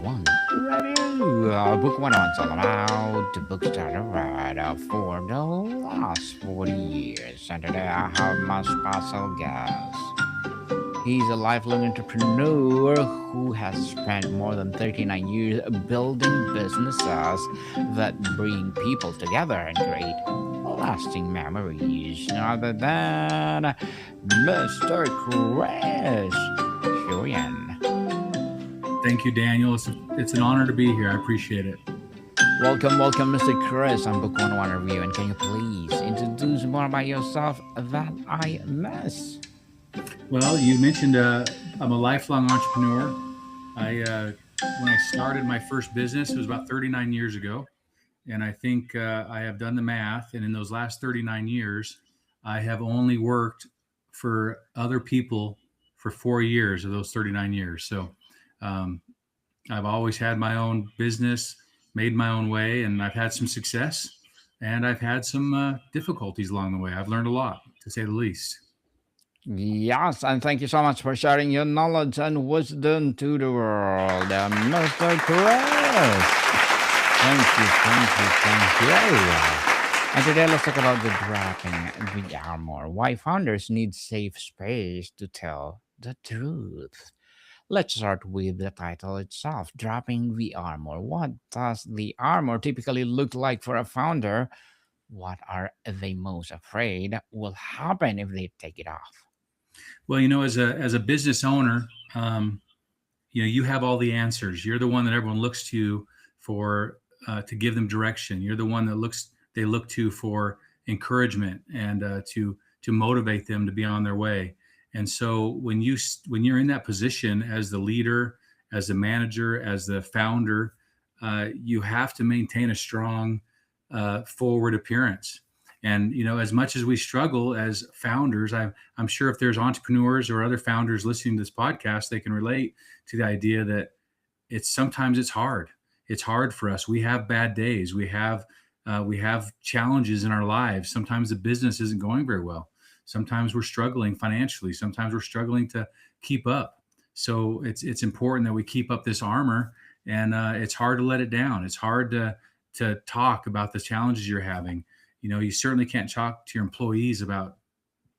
101 Radio. Book 101's all about the books that I read for the last 40 years. And today I have my special guest. He's a lifelong entrepreneur who has spent more than 39 years building businesses that bring people together and create lasting memories. Other than Mr. Chris Shurian. Thank you, Daniel. It's an honor to be here. I appreciate it. Welcome, Mr. Chris on Book 101 Review. And can you please introduce more about yourself that I miss? Well, you mentioned I'm a lifelong entrepreneur. When I started my first business, it was about 39 years ago. And I think I have done the math. And in those last 39 years, I have only worked for other people for 4 years of those 39 years. So I've always had my own business, made my own way, and I've had some success. And I've had some difficulties along the way. I've learned a lot, to say the least. Yes, and thank you so much for sharing your knowledge and wisdom to the world, Mr. Chris. Thank you. And today let's talk about the dropping the armor. Why founders need safe space to tell the truth. Let's start with the title itself, Dropping the Armor. What does the armor typically look like for a founder? What are they most afraid will happen if they take it off? Well, as a business owner, you have all the answers. You're the one that everyone looks to for to give them direction. You're the one that they look to for encouragement and to motivate them to be on their way. And so when you're in that position as the leader, as the manager, as the founder, you have to maintain a strong forward appearance. And as much as we struggle as founders, I'm sure if there's entrepreneurs or other founders listening to this podcast, they can relate to the idea that sometimes it's hard. It's hard for us. We have bad days. We have challenges in our lives. Sometimes the business isn't going very well. Sometimes we're struggling financially. Sometimes we're struggling to keep up. So it's important that we keep up this armor, and it's hard to let it down. It's hard to talk about the challenges you're having. You certainly can't talk to your employees about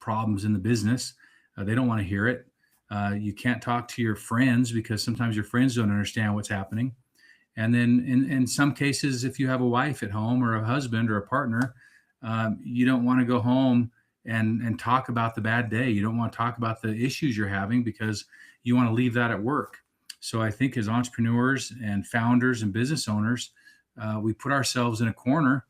problems in the business. They don't want to hear it. You can't talk to your friends because sometimes your friends don't understand what's happening. And then in some cases, if you have a wife at home or a husband or a partner, you don't want to go home and talk about the bad day. You don't want to talk about the issues you're having because you want to leave that at work. So I think as entrepreneurs and founders and business owners, we put ourselves in a corner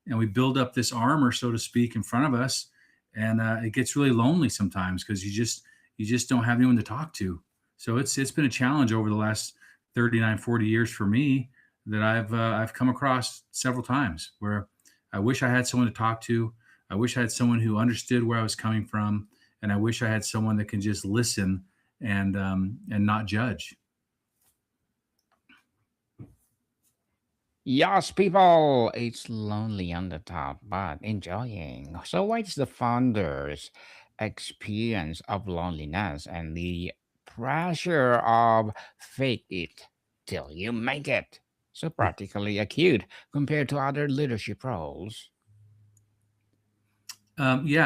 and we build up this armor, so to speak, in front of us. And it gets really lonely sometimes because you just don't have anyone to talk to. So it's been a challenge over the last 39, 40 years for me that I've come across several times where I wish I had someone to talk to. I wish I had someone who understood where I was coming from. And I wish I had someone that can just listen and not judge. Yes, people, it's lonely on the top, but enjoying. So, what is the founder's experience of loneliness and the pressure of fake it till you make it? So, practically acute compared to other leadership roles.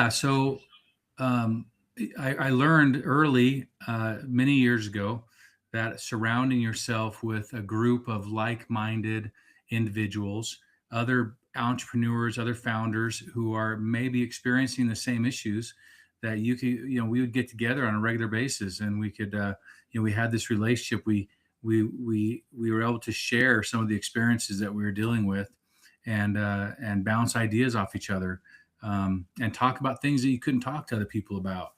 So I learned early, many years ago, that surrounding yourself with a group of like-minded individuals, other entrepreneurs, other founders who are maybe experiencing the same issues, that we would get together on a regular basis, and we could, we had this relationship. We were able to share some of the experiences that we were dealing with, and bounce ideas off each other, and talk about things that you couldn't talk to other people about.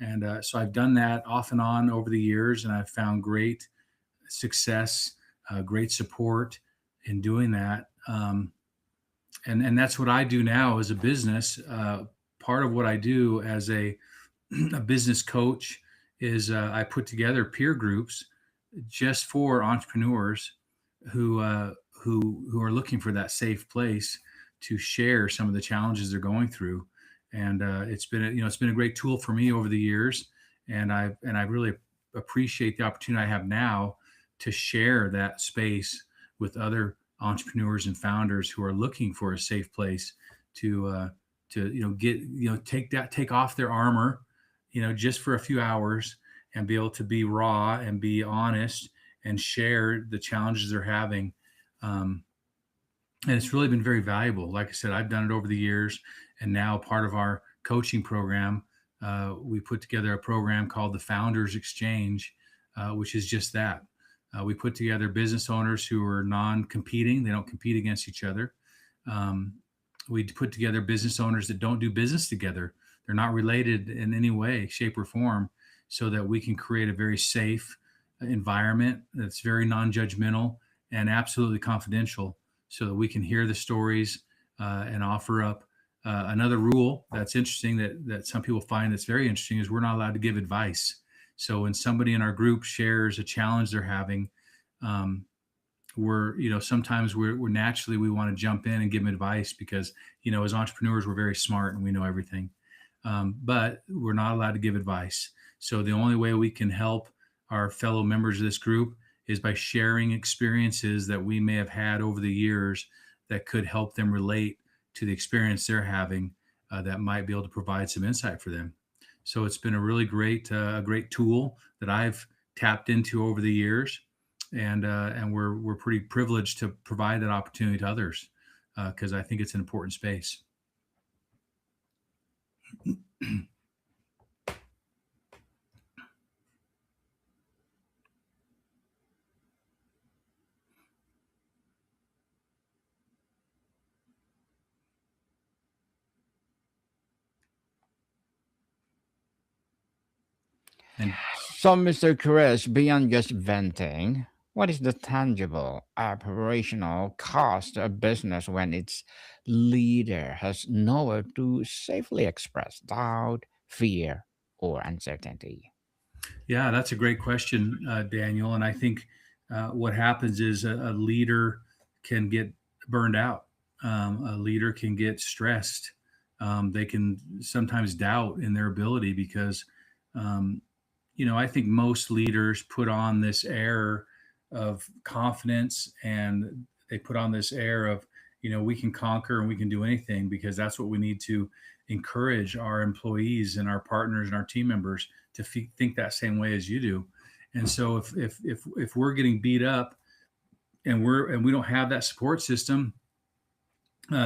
And so I've done that off and on over the years, and I've found great success, great support in doing that. And that's what I do now as a business. Part of what I do as a business coach is I put together peer groups just for entrepreneurs who are looking for that safe place to share some of the challenges they're going through. And it's been a great tool for me over the years, and I really appreciate the opportunity I have now to share that space with other entrepreneurs and founders who are looking for a safe place to get take off their armor, just for a few hours, and be able to be raw and be honest and share the challenges they're having. And it's really been very valuable. Like I said, I've done it over the years, and now part of our coaching program, we put together a program called the Founders Exchange, which is just that. We put together business owners who are non-competing; they don't compete against each other. We put together business owners that don't do business together; they're not related in any way, shape, or form, so that we can create a very safe environment that's very non-judgmental and absolutely confidential, so that we can hear the stories and offer up another rule that's interesting, that some people find that's very interesting, is we're not allowed to give advice. So when somebody in our group shares a challenge they're having, sometimes we're naturally, we want to jump in and give them advice because, as entrepreneurs, we're very smart and we know everything. But we're not allowed to give advice. So the only way we can help our fellow members of this group is by sharing experiences that we may have had over the years that could help them relate to the experience they're having, that might be able to provide some insight for them. So it's been a really great tool that I've tapped into over the years, and we're pretty privileged to provide that opportunity to others, because I think it's an important space. And So, Mr. Chris, beyond just venting, what is the tangible operational cost of business when its leader has nowhere to safely express doubt, fear, or uncertainty? yeah, that's a great question, Daniel. And I think what happens is a leader can get burned out. A leader can get stressed. They can sometimes doubt in their ability because, I think most leaders put on this air of confidence, and they put on this air of, we can conquer and we can do anything, because that's what we need to encourage our employees and our partners and our team members to think that same way as you do. And so if we're getting beat up and we don't have that support system,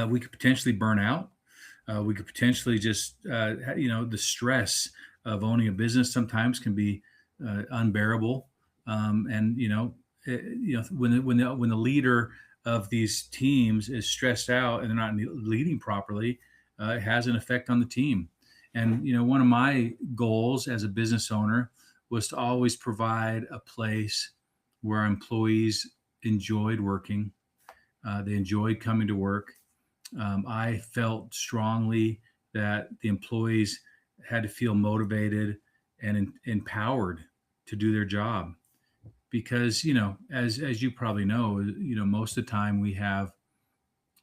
we could potentially burn out. We could potentially just, the stress of owning a business sometimes can be unbearable. And when the leader of these teams is stressed out and they're not leading properly, it has an effect on the team. And one of my goals as a business owner was to always provide a place where employees enjoyed working. They enjoyed coming to work. I felt strongly that the employees had to feel motivated and empowered to do their job, because as you probably know, most of the time we have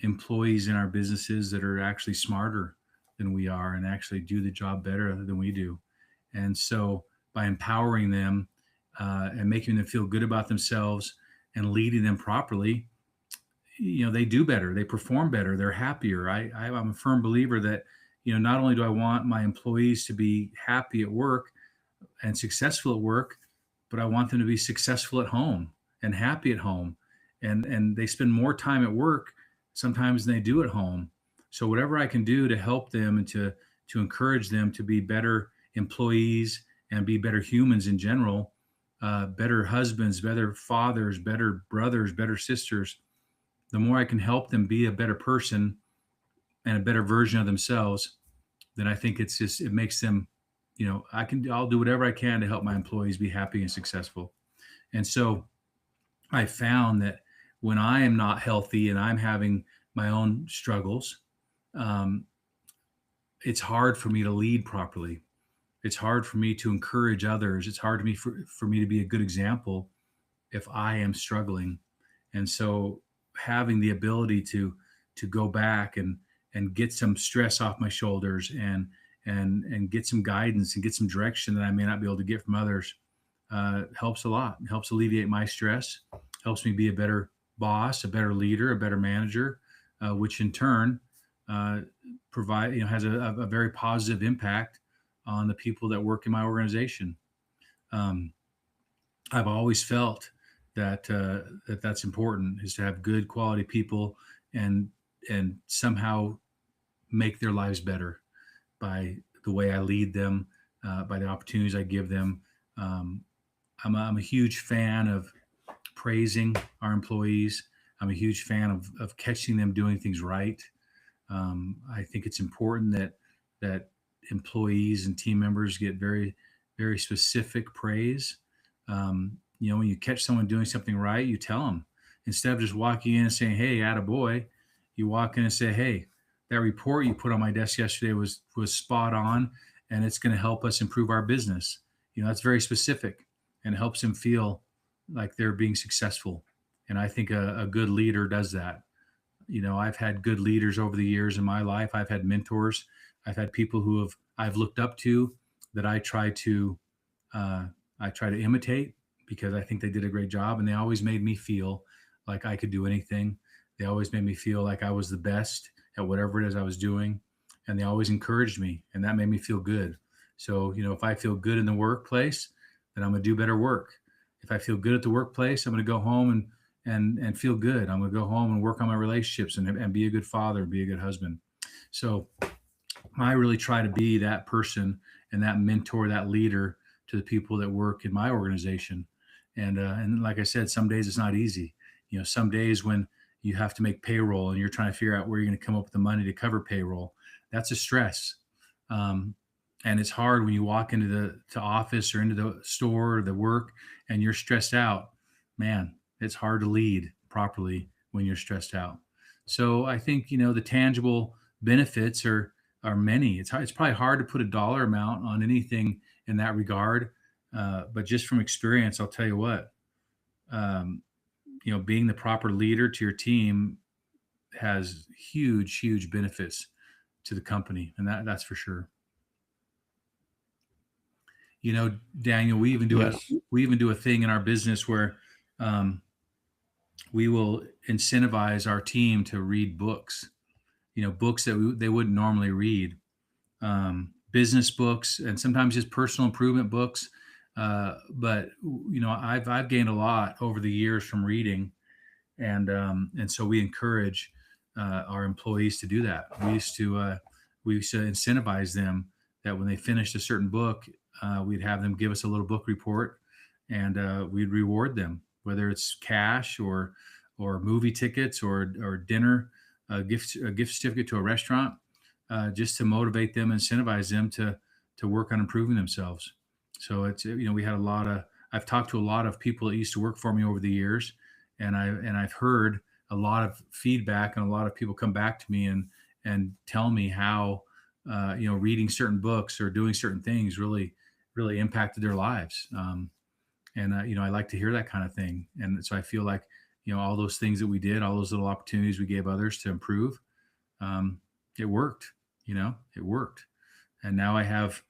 employees in our businesses that are actually smarter than we are and actually do the job better than we do. And so by empowering them and making them feel good about themselves and leading them properly, they do better, they perform better, they're happier. I'm a firm believer that, not only do I want my employees to be happy at work and successful at work, but I want them to be successful at home and happy at home. And they spend more time at work sometimes than they do at home. So whatever I can do to help them and to encourage them to be better employees and be better humans in general, better husbands, better fathers, better brothers, better sisters, the more I can help them be a better person and a better version of themselves, then I think it makes them, I'll do whatever I can to help my employees be happy and successful. And so I found that when I am not healthy and I'm having my own struggles, it's hard for me to lead properly. It's hard for me to encourage others. It's hard for me to be a good example if I am struggling. And so having the ability to go back and get some stress off my shoulders and get some guidance and get some direction that I may not be able to get from others, helps a lot. It helps alleviate my stress, helps me be a better boss, a better leader, a better manager, which in turn uh, has a very positive impact on the people that work in my organization. Um, I've always felt that that's important, is to have good quality people and somehow make their lives better by the way I lead them, by the opportunities I give them. Um, I'm a huge fan of praising our employees. I'm a huge fan of catching them doing things right. I think it's important that employees and team members get very specific praise. When you catch someone doing something right, you tell them, instead of just walking in and saying, "Hey, attaboy," you walk in and say, "Hey, that report you put on my desk yesterday was spot on, and it's going to help us improve our business." That's very specific, and it helps them feel like they're being successful. And I think a good leader does that. I've had good leaders over the years in my life. I've had mentors. I've had people I've looked up to, that uh, I try to imitate, because I think they did a great job, and they always made me feel like I could do anything. They always made me feel like I was the best at whatever it is I was doing, and they always encouraged me, and that made me feel good. So, if I feel good in the workplace, then I'm going to do better work. If I feel good at the workplace, I'm going to go home and feel good. I'm going to go home and work on my relationships and be a good father, be a good husband. So I really try to be that person and that mentor, that leader to the people that work in my organization. And like I said, some days it's not easy. Some days when you have to make payroll and you're trying to figure out where you're going to come up with the money to cover payroll, that's a stress. And it's hard when you walk into the office or into the store or the work and you're stressed out. Man, it's hard to lead properly when you're stressed out. So I think the tangible benefits are many. It's probably hard to put a dollar amount on anything in that regard, but just from experience, I'll tell you what. Um, being the proper leader to your team has huge benefits to the company, and that's for sure. Daniel, Yes. we even do a thing in our business where um, we will incentivize our team to read books. Books that they wouldn't normally read, business books, and sometimes just personal improvement books. But I've gained a lot over the years from reading, and so we encourage our employees to do that. We used to incentivize them that when they finished a certain book, we'd have them give us a little book report, and we'd reward them, whether it's cash or movie tickets or dinner, a gift certificate to a restaurant, just to motivate them, incentivize them to work on improving themselves. So we had a lot of I've talked to a lot of people that used to work for me over the years, and I've heard a lot of feedback, and a lot of people come back to me and tell me how reading certain books or doing certain things really impacted their lives. And I like to hear that kind of thing, and so I feel like all those things that we did, all those little opportunities we gave others to improve, it worked. It worked. And now I have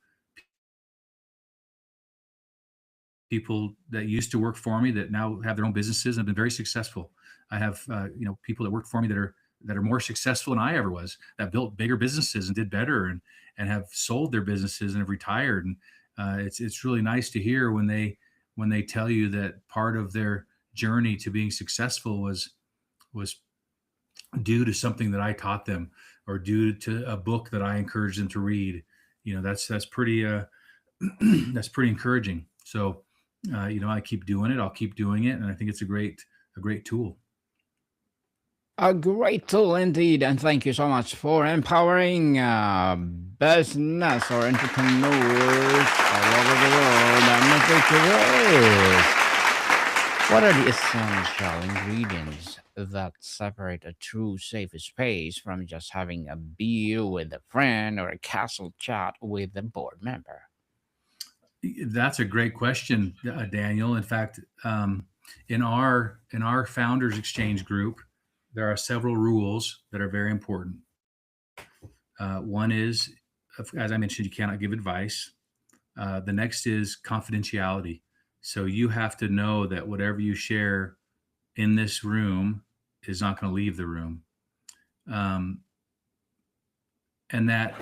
people that used to work for me that now have their own businesses and have been very successful. I have people that work for me that are more successful than I ever was, that built bigger businesses and did better, and have sold their businesses and have retired. And it's really nice to hear when they tell you that part of their journey to being successful was due to something that I taught them, or due to a book that I encouraged them to read. That's pretty that's pretty encouraging. So I keep doing it. I'll keep doing it, and I think it's a great tool. A great tool indeed, and thank you so much for empowering business or entrepreneurs all over the world. And what are the essential ingredients that separate a true safe space from just having a beer with a friend or a castle chat with a board member? That's a great question, Daniel. In fact, in our founders exchange group, there are several rules that are very important. One is, as I mentioned, you cannot give advice. The next is confidentiality. So you have to know that whatever you share in this room is not going to leave the room. Um, and that,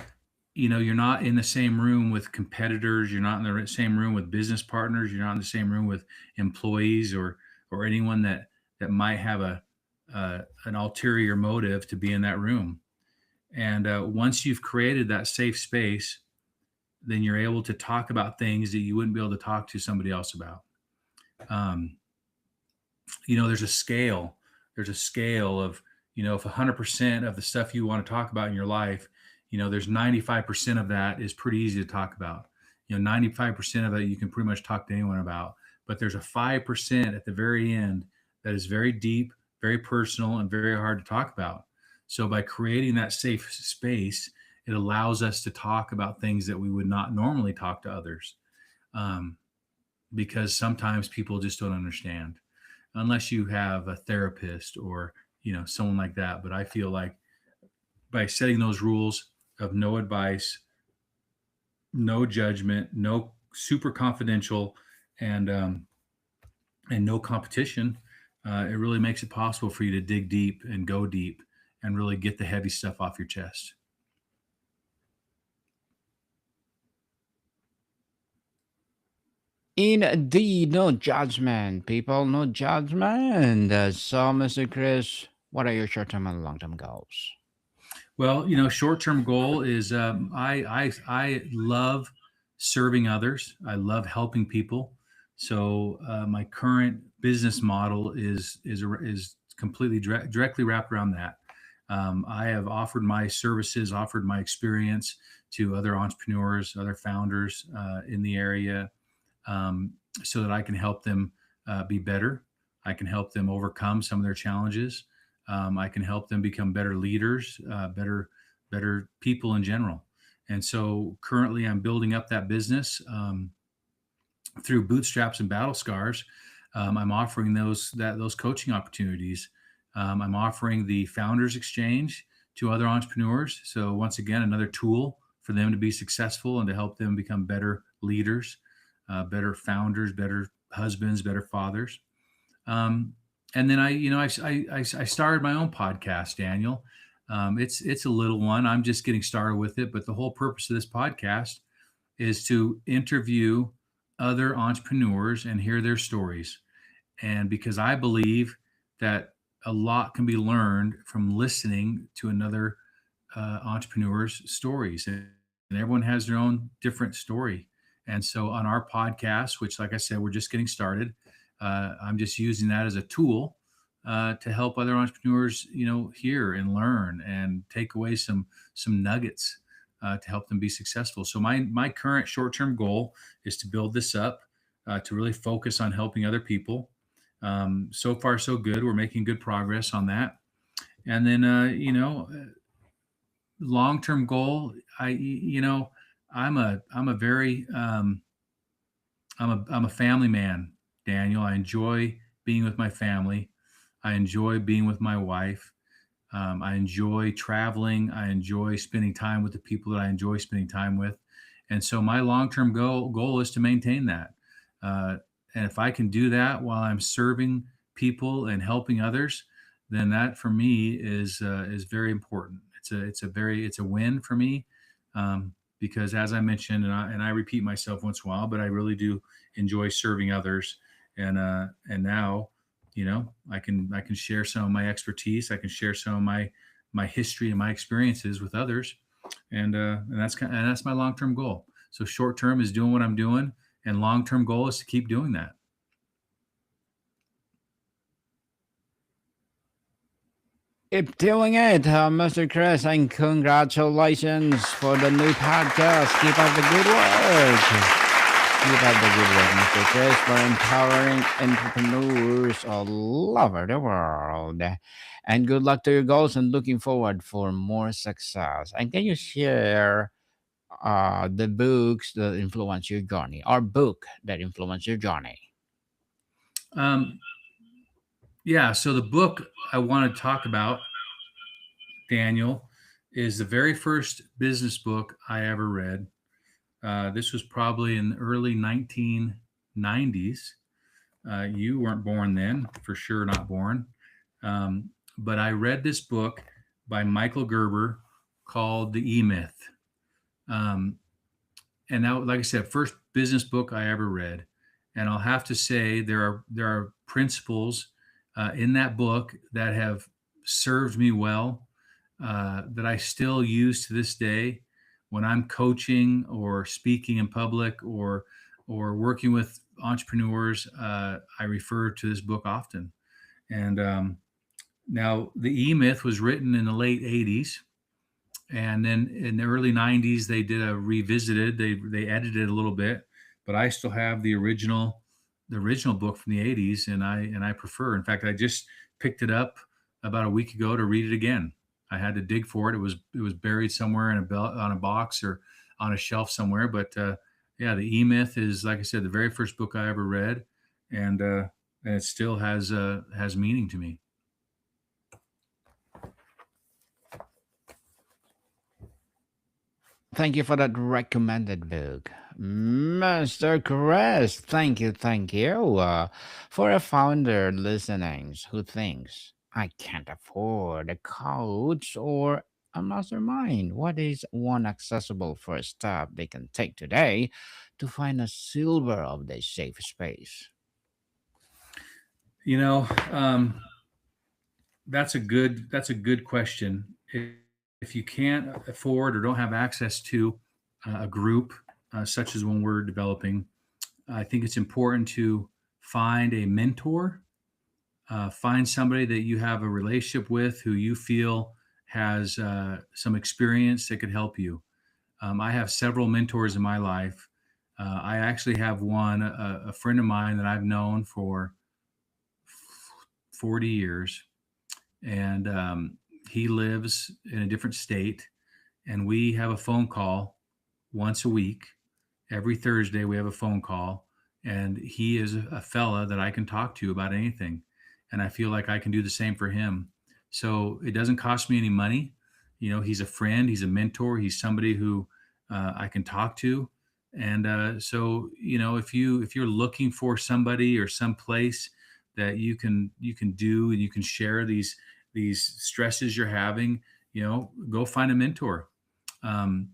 you're not in the same room with competitors. You're not in the same room with business partners. You're not in the same room with employees or anyone that might have an ulterior motive to be in that room. And once you've created that safe space, then you're able to talk about things that you wouldn't be able to talk to somebody else about. Um, there's a scale. There's a scale of, if 100% of the stuff you want to talk about in your life, there's 95% of that is pretty easy to talk about. 95% of it you can pretty much talk to anyone about. But there's a 5% at the very end that is very deep, very personal, and very hard to talk about. So by creating that safe space, it allows us to talk about things that we would not normally talk to others, because sometimes people just don't understand unless you have a therapist or someone like that. But I feel like by setting those rules of no advice, no judgment, no super confidential, and no competition, it really makes it possible for you to dig deep and go deep and really get the heavy stuff off your chest. Indeed, no judgment, people, no judgment. So, Mr. Chris, what are your short-term and long-term goals? Well, short-term goal is I love serving others. I love helping people. So my current business model is completely directly wrapped around that. I have offered my services, offered my experience to other entrepreneurs, other founders in the area, so that I can help them be better. I can help them overcome some of their challenges. I can help them become better leaders, better people in general. And so currently, I'm building up that business through bootstraps and battle scars. I'm offering those coaching opportunities. I'm offering the Founders Exchange to other entrepreneurs. So once again, another tool for them to be successful and to help them become better leaders, better founders, better husbands, better fathers. And then I started my own podcast, Daniel. It's a little one. I'm just getting started with it, but the whole purpose of this podcast is to interview other entrepreneurs and hear their stories. And because I believe that a lot can be learned from listening to another entrepreneur's stories, and everyone has their own different story. And so on our podcast, which, like I said, we're just getting started, I'm just using that as a tool to help other entrepreneurs, hear and learn and take away some nuggets to help them be successful. So my current short-term goal is to build this up, to really focus on helping other people. So far, so good. We're making good progress on that. And then, long-term goal, I'm a very I'm a family man, Daniel. I enjoy being with my family. I enjoy being with my wife. I enjoy traveling. I enjoy spending time with the people that I enjoy spending time with. And so my long-term goal is to maintain that. And if I can do that while I'm serving people and helping others, then that for me is very important. It's a win for me, because as I mentioned, and I repeat myself once in a while, but I really do enjoy serving others. And now, I can share some of my expertise. I can share some of my history and my experiences with others, and that's my long term goal. So short term is doing what I'm doing, and long term goal is to keep doing that. Keep doing it, Mr. Chris, and congratulations for the new podcast. Keep up the good work. Keep up the good work, Mr. Chris, for empowering entrepreneurs all over the world. And good luck to your goals and looking forward for more success. And can you share the books that influence your journey, or book that influence your journey? Um, yeah. So the book I want to talk about, Daniel, is the very first business book I ever read. This was probably in the early 90s. You weren't born then, for sure not born. Um, but I read this book by Michael Gerber called The E Myth. Um, and that, like I said, first business book I ever read. And I'll have to say there are principles in that book that have served me well, that I still use to this day when I'm coaching or speaking in public or working with entrepreneurs. I refer to this book often. And now the E Myth was written in the late '80s, and then in the early '90s they did a revisited. They edited it a little bit, but I still have the original book from the '80s, and I prefer. In fact, I just picked it up about a week ago to read it again. I had to dig for it. It was buried somewhere in a belt on a box or on a shelf somewhere. But yeah, the E Myth is, like I said, the very first book I ever read, and it still has meaning to me. Thank you for that recommended book. Mr. Chris, thank you. For a founder listening who thinks, I can't afford a coach or a mastermind, what is one accessible first step they can take today to find a silver of the safe space? You know, that's a good question. If you can't afford or don't have access to a group such as one we're developing, I think it's important to find a mentor, find somebody that you have a relationship with who you feel has some experience that could help you. I have several mentors in my life. I actually have one, a friend of mine that I've known for 40 years, and he lives in a different state, and we have a phone call once a week. Every Thursday, we have a phone call, and he is a fella that I can talk to about anything, and I feel like I can do the same for him. So it doesn't cost me any money. He's a friend, he's a mentor, he's somebody who I can talk to, and so if you're looking for somebody or some place that you can do and you can share these stresses you're having, go find a mentor. Um,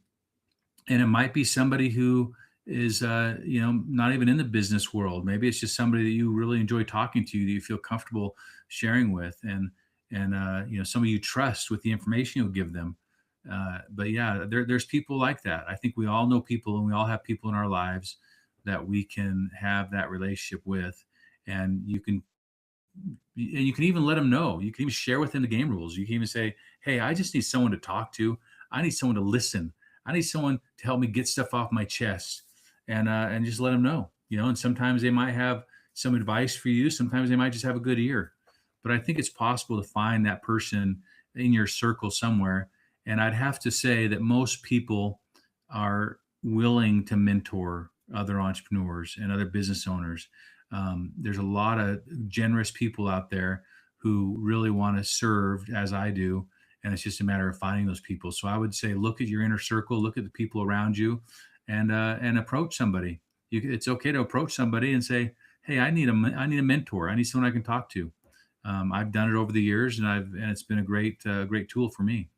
and it might be somebody who is not even in the business world. Maybe it's just somebody that you really enjoy talking to, that you feel comfortable sharing with, and somebody you trust with the information you'll give them. But yeah, there's people like that. I think we all know people, and we all have people in our lives that we can have that relationship with, and you can even let them know. You can even share with them the game rules. You can even say, hey, I just need someone to talk to. I need someone to listen. I need someone to help me get stuff off my chest, and just let them know. And sometimes they might have some advice for you. Sometimes they might just have a good ear. But I think it's possible to find that person in your circle somewhere. And I'd have to say that most people are willing to mentor other entrepreneurs and other business owners. There's a lot of generous people out there who really want to serve as I do, and it's just a matter of finding those people. So I would say, look at your inner circle, look at the people around you, and approach somebody. It's okay to approach somebody and say, hey, I need a mentor. I need someone I can talk to. I've done it over the years, and it's been a great tool for me.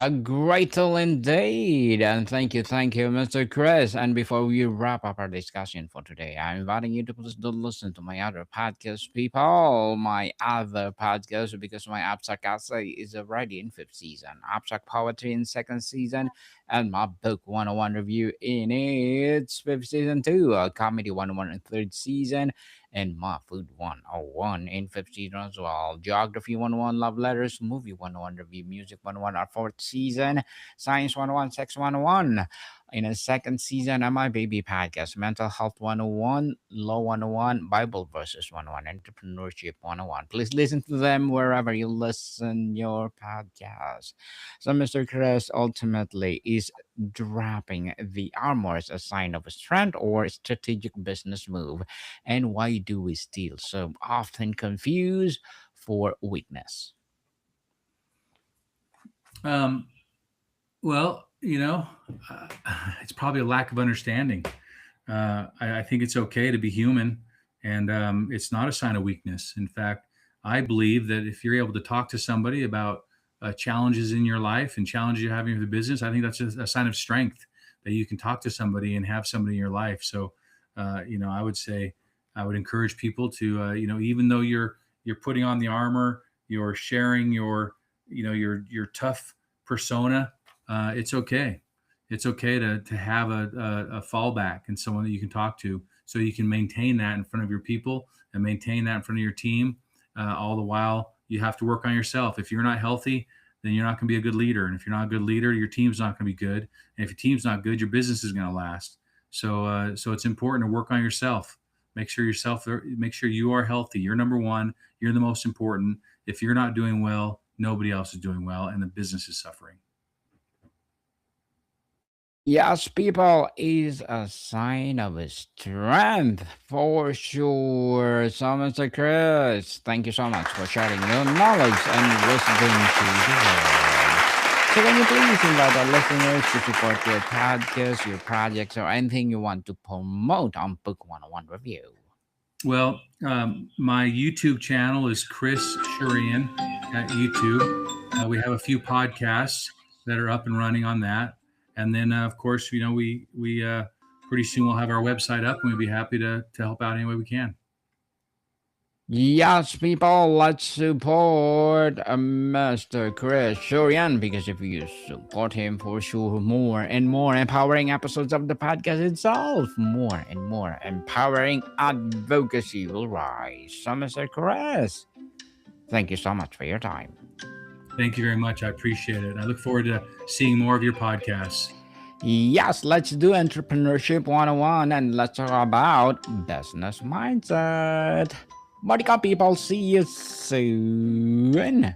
A great tool indeed. And thank you, Mr. Chris. And before we wrap up our discussion for today, I'm inviting you to please do listen to my other podcast, people. My other podcast, because my Abstract Essay is already in fifth season, Abstract Poetry in second season, and my book 101 review in its fifth season too, Comedy 101 in third season, and my Food 101 in fifth season as well. Geography 101, Love Letters, Movie 101, Review Music 101, our fourth season. Science 101, Sex 101 in a second season. And my baby podcast, Mental Health 101, Law 101, Bible Verses 101, Entrepreneurship 101. Please listen to them wherever you listen your podcast. So Mr. Chris ultimately is dropping the armor as a sign of strength or strategic business move. And why do we still so often confuse for weakness? Um, well, you know, uh, it's probably a lack of understanding. I think it's okay to be human, and it's not a sign of weakness. In fact, I believe that if you're able to talk to somebody about challenges in your life and challenges you're having with the business, I think that's a sign of strength that you can talk to somebody and have somebody in your life. So, I would say I would encourage people to, even though you're putting on the armor, you're sharing your tough persona. It's okay. It's okay to have a fallback and someone that you can talk to, so you can maintain that in front of your people and maintain that in front of your team. All the while, you have to work on yourself. If you're not healthy, then you're not going to be a good leader. And if you're not a good leader, your team's not going to be good. And if your team's not good, your business is going to last. So it's important to work on yourself. Make sure you are healthy. You're number one. You're the most important. If you're not doing well, nobody else is doing well, and the business is suffering. Yes, people is a sign of a strength for sure. So, Mr. Chris, thank you so much for sharing your knowledge and wisdom to the world. So, can you please invite our listeners to support your podcast, your projects, or anything you want to promote on Book 101 Review? Well, my YouTube channel is Chris Shurian at YouTube. We have a few podcasts that are up and running on that, and then of course, we pretty soon we'll have our website up, and we'd be happy to help out any way we can. Yes, people, let's support Mr. Chris Shurian, because if you support him, for sure, more and more empowering episodes of the podcast itself, more and more empowering advocacy will rise. So, Mr. Chris, thank you so much for your time. Thank you very much. I appreciate it. I look forward to seeing more of your podcasts. Yes, let's do Entrepreneurship 101 and let's talk about business mindset. Monica people, see you soon.